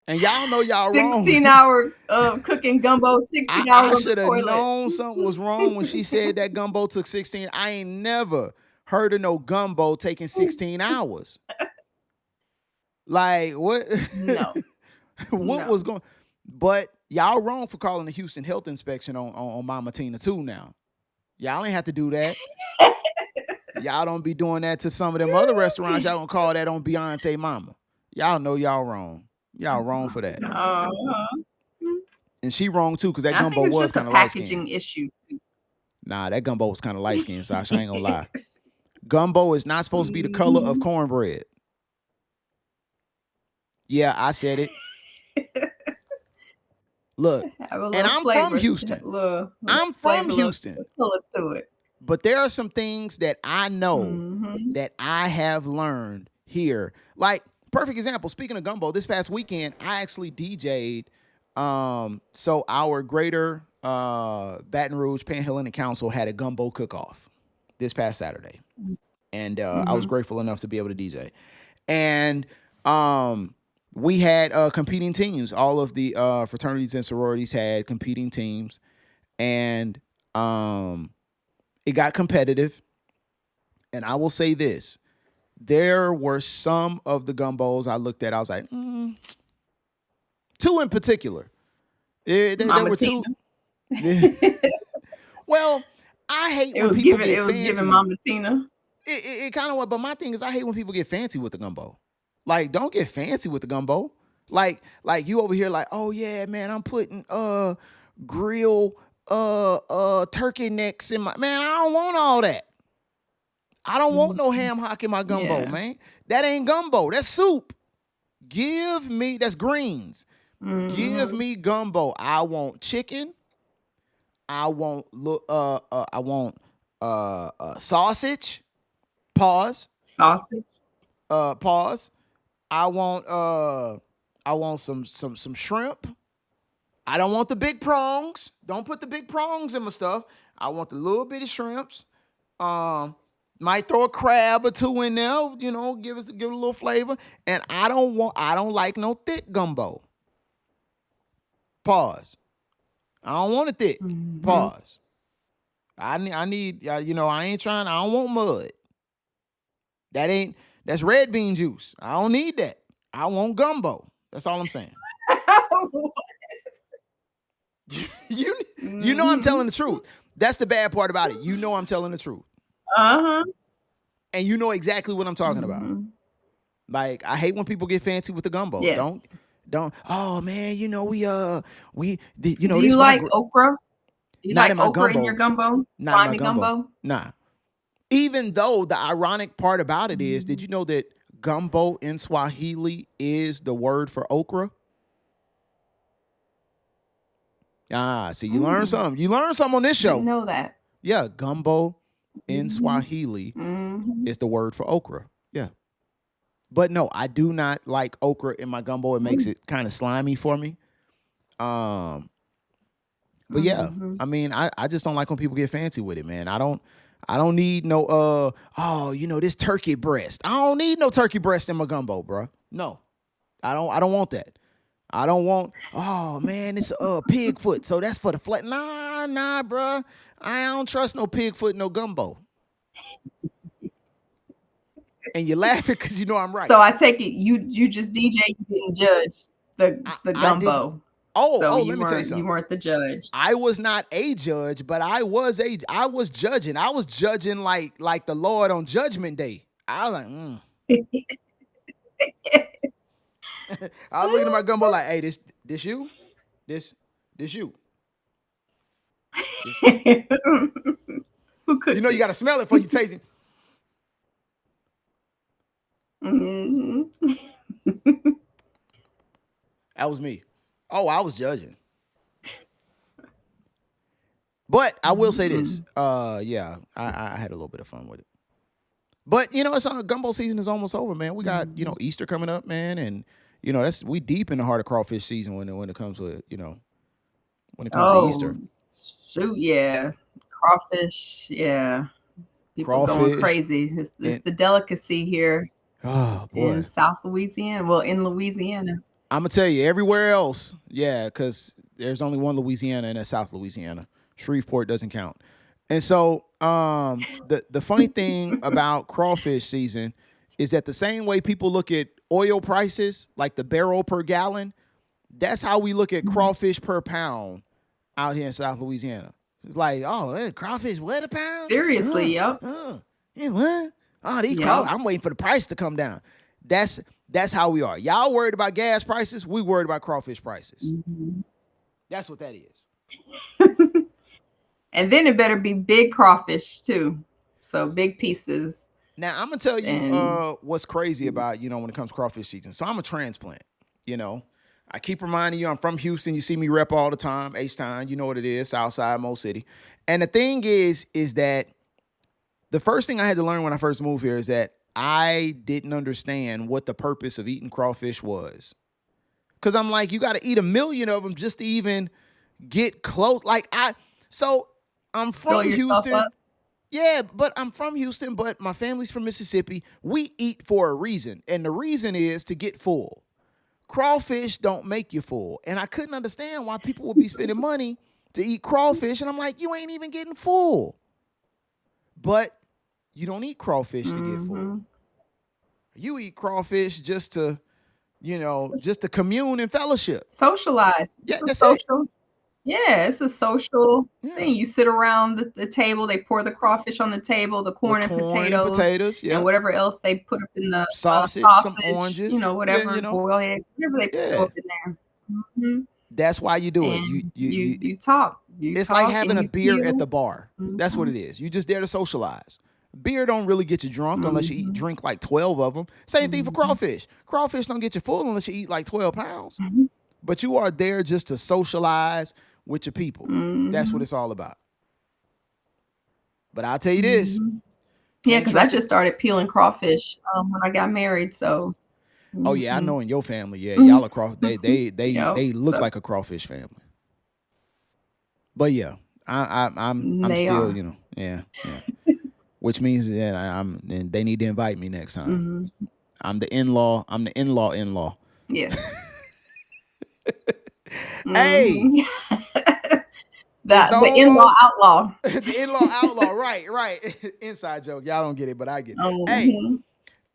And y'all know y'all wrong. 16-hour of cooking gumbo, 16 I hours on the should have toilet. known something was wrong when she said that gumbo took 16. I ain't never heard of no gumbo taking 16 hours. Like what No, what no. was going, but y'all wrong for calling the Houston Health Inspection on Mama Tina too now. Y'all ain't have to do that. Y'all don't be doing that to some of them other restaurants. Y'all don't call that on Beyonce Mama. Y'all know y'all wrong. Y'all wrong for that. Uh-huh. And she wrong too, because that I think gumbo it's was just a kind of light skinned. packaging issue. Nah, that gumbo was kind of light skinned, Sasha. I ain't gonna lie. Gumbo is not supposed to be the color of Mhm. cornbread. Yeah, I said it. Look, Have a and little I'm from flavor, Houston. little I'm from flavor, little Houston. color to it. But there are some things that I know Mhm. that I have learned here. Like, perfect example, speaking of gumbo, this past weekend, I actually DJ'd. So our greater Baton Rouge Panhandling Council had a gumbo cook-off this past Saturday. And I was Mhm. grateful enough to be able to DJ. And we had competing teams. All of the fraternities and sororities had competing teams. And it got competitive. And I will say this. There were some of the gumbos I looked at. I was like, two in particular. There Mama were Tina. two. Well, I hate when people It get was giving fancy. Mama Tina. It kind of was, but my thing is I hate when people get fancy with the gumbo. Like, don't get fancy with the gumbo. Like you over here, like, oh yeah, man, I'm putting grill turkey necks in my man. I don't want all that. I don't want no ham hock in my gumbo, Yeah. man. That ain't gumbo. That's soup. Give me that's greens. Give Mhm. me gumbo. I want chicken. I want sausage. Pause. Sausage. Pause. I want some shrimp. I don't want the big prongs. Don't put the big prongs in my stuff. I want the little bitty shrimps. Um, might throw a crab or two in there, give it a little flavor. And I don't like no thick gumbo. Pause. I don't want it thick. Mhm. Pause. I need I ain't trying. I don't want mud. That's red bean juice. I don't need that. I want gumbo. That's all I'm saying. You know I'm telling Mhm. the truth. That's the bad part about it. You know I'm telling the truth. Uh-huh. And you know exactly what I'm talking about. Mhm. Like, I hate when people get fancy with the gumbo. Yes. Don't. Oh man, Do this you my like okra? Do you not like in my okra in your gumbo, gumbo? not in my Slimy gumbo. gumbo? Nah. Even though the ironic part about it is, did Mhm. you know that gumbo in Swahili is the word for okra? Ah, see, you learn Mm. something. You learn something on this Didn't show. know that. Yeah, gumbo in Mhm. Swahili Mhm. is the word for okra. Yeah. But no, I do not like okra in my gumbo. It makes Mm. it kind of slimy for me. Um, but yeah, Mhm. I mean, I just don't like when people get fancy with it, man. I don't need no this turkey breast. I don't need no turkey breast in my gumbo, bro. No. I don't want that. I don't want, oh man, it's pig foot. So that's for the flat. Nah, bro. I don't trust no pig foot, no gumbo. And you're laughing because you know I'm right. So I take it you just DJ, you didn't judge the I didn't. gumbo. Oh, So let me tell you you something. weren't the judge. I was not a judge, but I was judging. I was judging like the Lord on Judgment Day. I was like, I was looking at my gumbo like, hey, this you? This you. This. Who You cooked know you gotta this? smell it before you taste it. Mhm. That was me. Oh, I was judging. But I will say this. Mhm. Yeah, I had a little bit of fun with it. But it's gumbo season is almost over, man. We got, Mhm. Easter coming up, man, and that's we deep in the heart of crawfish season when it comes to, when it comes to Oh, Easter. shoot, yeah. Crawfish, yeah. People going Crawfish crazy. It's and the delicacy here oh in boy. South Louisiana. Well, in Louisiana. I'm gonna tell you, everywhere else, yeah, because there's only one Louisiana and that's South Louisiana. Shreveport doesn't count. And so, the funny thing about crawfish season is that the same way people look at oil prices, like the barrel per gallon, that's how we look at Mhm. crawfish per pound out here in South Louisiana. It's like, oh, crawfish, what a pound? Seriously, yep. Yeah, what? Oh, these Yep. crawfish. I'm waiting for the price to come down. That's how we are. Y'all worried about gas prices. We worried about crawfish prices. Mhm. That's what that is. And then it better be big crawfish too. So big pieces. Now I'm gonna tell you And what's crazy about, when it comes to crawfish season. So I'm a transplant, you know. I keep reminding you I'm from Houston. You see me rep all the time, H-Town, you know what it is, Southside, Mo City. And the thing is that the first thing I had to learn when I first moved here is that I didn't understand what the purpose of eating crawfish was. Cause I'm like, you gotta eat 1,000,000 of them just to even get close. So I'm fill from yourself Houston. up. Yeah, but I'm from Houston, but my family's from Mississippi. We eat for a reason, and the reason is to get full. Crawfish don't make you full, and I couldn't understand why people would be spending money to eat crawfish, and I'm like, you ain't even getting full. But you don't eat crawfish to get full. You eat crawfish just to, just to commune and fellowship. Socialize. Yeah, It's a that's it. social. Yeah, it's a social Yeah. thing. You sit around the table, they pour the crawfish on the table, the corn With and corn and potatoes, potatoes, yeah. and whatever else they put up in the Sausage, some sausage, oranges. Yeah, whatever, boiled eggs, whatever they throw Yeah. up in there. Mhm. That's why you do it. And you talk. You It's like talk having and a you beer at feel. the bar. That's what it is. You just there to socialize. Beer don't really get you drunk unless you drink like 12 of them. Same thing for crawfish. Crawfish don't get you full unless you eat like 12 pounds. But you are there just to socialize with your people. That's what it's all about. But I'll tell you this. Yeah, Can't because I trust it. just started peeling crawfish when I got married. So Oh yeah, I know in your family, yeah, y'all are crawfish. They Yep, look so like a crawfish family. But yeah, I'm they still, are. yeah. Which means that and they need to invite me next time. I'm the in-law. I'm the in-law. Yes. Hey, it's The in-law almost outlaw. the in-law outlaw. Right. Inside joke. Y'all don't get it, but I get it. Hey,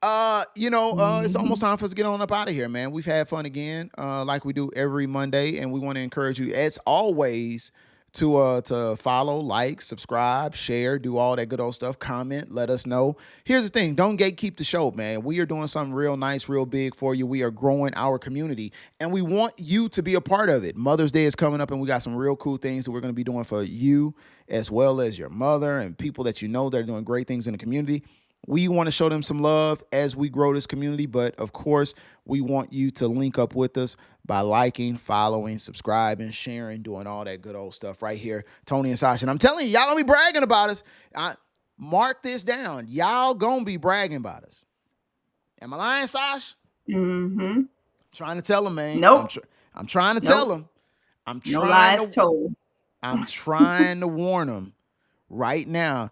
Mhm. It's almost time for us to get on up out of here, man. We've had fun again, like we do every Monday, and we want to encourage you, as always, to follow, like, subscribe, share, do all that good old stuff, comment, let us know. Here's the thing, don't gatekeep the show, man. We are doing something real nice, real big for you. We are growing our community, and we want you to be a part of it. Mother's Day is coming up, and we got some real cool things that we're going to be doing for you, as well as your mother and people that you know that are doing great things in the community. We want to show them some love as we grow this community, but of course, we want you to link up with us by liking, following, subscribing, sharing, doing all that good old stuff right here. Tony and Sash. And I'm telling you, y'all don't be bragging about us. Mark this down. Y'all gonna be bragging about us. Am I lying, Sash? Mm-hmm. Trying to tell them, man. Nope. I'm trying to tell them. No lies told. I'm trying to warn them right now.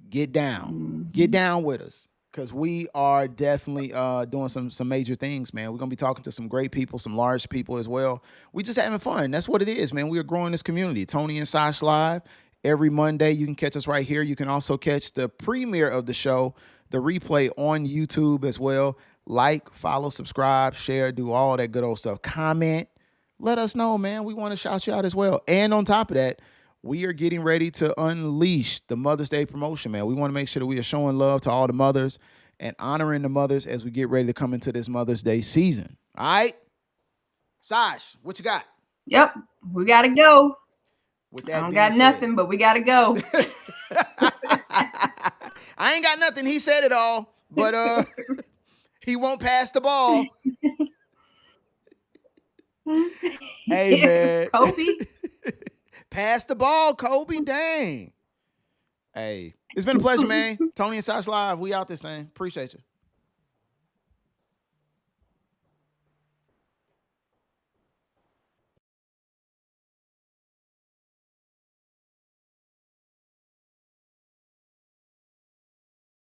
Get down. Get down with us. Because we are definitely doing some major things, man. We're going to be talking to some great people, some large people as well. We just having fun. That's what it is, man. We are growing this community. Tony and Sash Live every Monday. You can catch us right here. You can also catch the premiere of the show, the replay on YouTube as well. Like, follow, subscribe, share, do all that good old stuff. Comment. Let us know, man. We want to shout you out as well. And on top of that, we are getting ready to unleash the Mother's Day promotion, man. We want to make sure that we are showing love to all the mothers and honoring the mothers as we get ready to come into this Mother's Day season. All right? Sash, what you got? Yep. We got to go. With that I don't got nothing, but we got to go. I ain't got nothing. He said it all, but he won't pass the ball. Hey, man. Kobe. Pass the ball, Kobe. Dang. Hey, it's been a pleasure, man. Tony and Sash Live. We out this thing. Appreciate you.